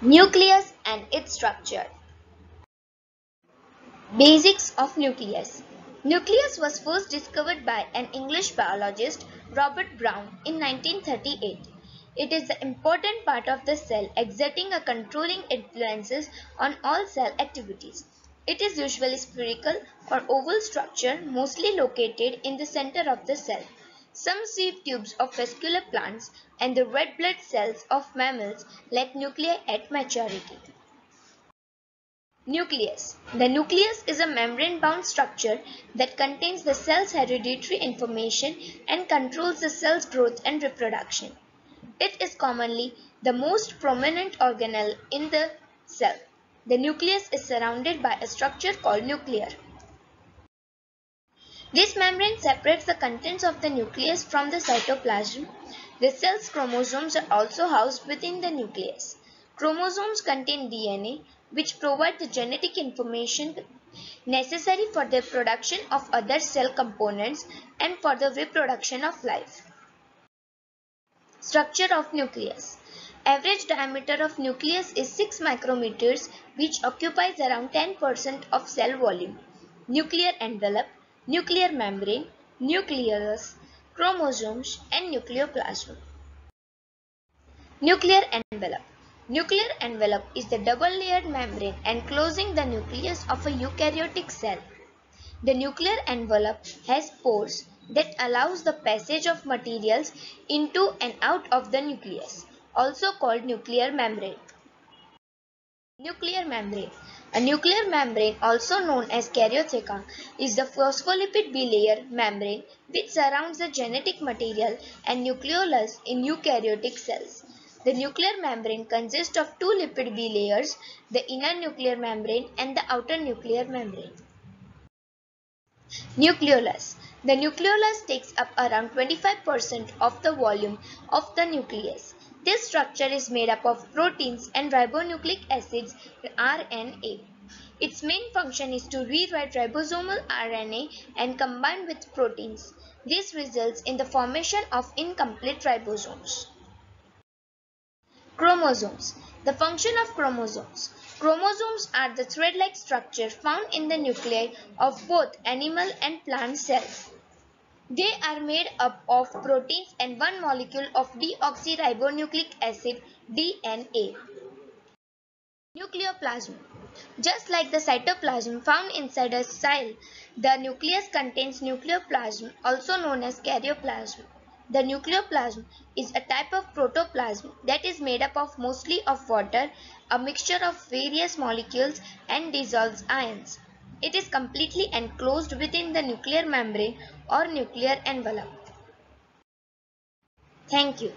Nucleus and its structure. Basics of nucleus. Nucleus was first discovered by an English biologist, Robert Brown, in 1938. It is the important part of the cell exerting a controlling influences on all cell activities. It is usually spherical or oval structure, mostly located in the center of the cell. Some sieve tubes of vascular plants and the red blood cells of mammals lack nuclei at maturity. Nucleus. The nucleus is a membrane-bound structure that contains the cell's hereditary information and controls the cell's growth and reproduction. It is commonly the most prominent organelle in the cell. The nucleus is surrounded by a structure called nuclear. This membrane separates the contents of the nucleus from the cytoplasm. The cell's chromosomes are also housed within the nucleus. Chromosomes contain DNA, which provide the genetic information necessary for the production of other cell components and for the reproduction of life. Structure of nucleus. Average diameter of nucleus is 6 micrometers, which occupies around 10% of cell volume. Nuclear envelope, nuclear membrane, nucleus, chromosomes, and nucleoplasm. Nuclear envelope. Nuclear envelope is the double-layered membrane enclosing the nucleus of a eukaryotic cell. The nuclear envelope has pores that allows the passage of materials into and out of the nucleus, also called nuclear membrane. Nuclear membrane. A nuclear membrane, also known as karyotheca, is the phospholipid bilayer membrane which surrounds the genetic material and nucleolus in eukaryotic cells. The nuclear membrane consists of two lipid bilayers, the inner nuclear membrane and the outer nuclear membrane. Nucleolus. The nucleolus takes up around 25% of the volume of the nucleus. This structure is made up of proteins and ribonucleic acids RNA. Its main function is to rewrite ribosomal RNA and combine with proteins. This results in the formation of incomplete ribosomes. Chromosomes. The function of chromosomes. Chromosomes are the thread-like structure found in the nuclei of both animal and plant cells. They are made up of proteins and one molecule of deoxyribonucleic acid DNA. Nucleoplasm. Just like the cytoplasm found inside a cell, the nucleus contains nucleoplasm, also known as karyoplasm. The nucleoplasm is a type of protoplasm that is made up of mostly of water, a mixture of various molecules and dissolved ions. It is completely enclosed within the nuclear membrane or nuclear envelope. Thank you.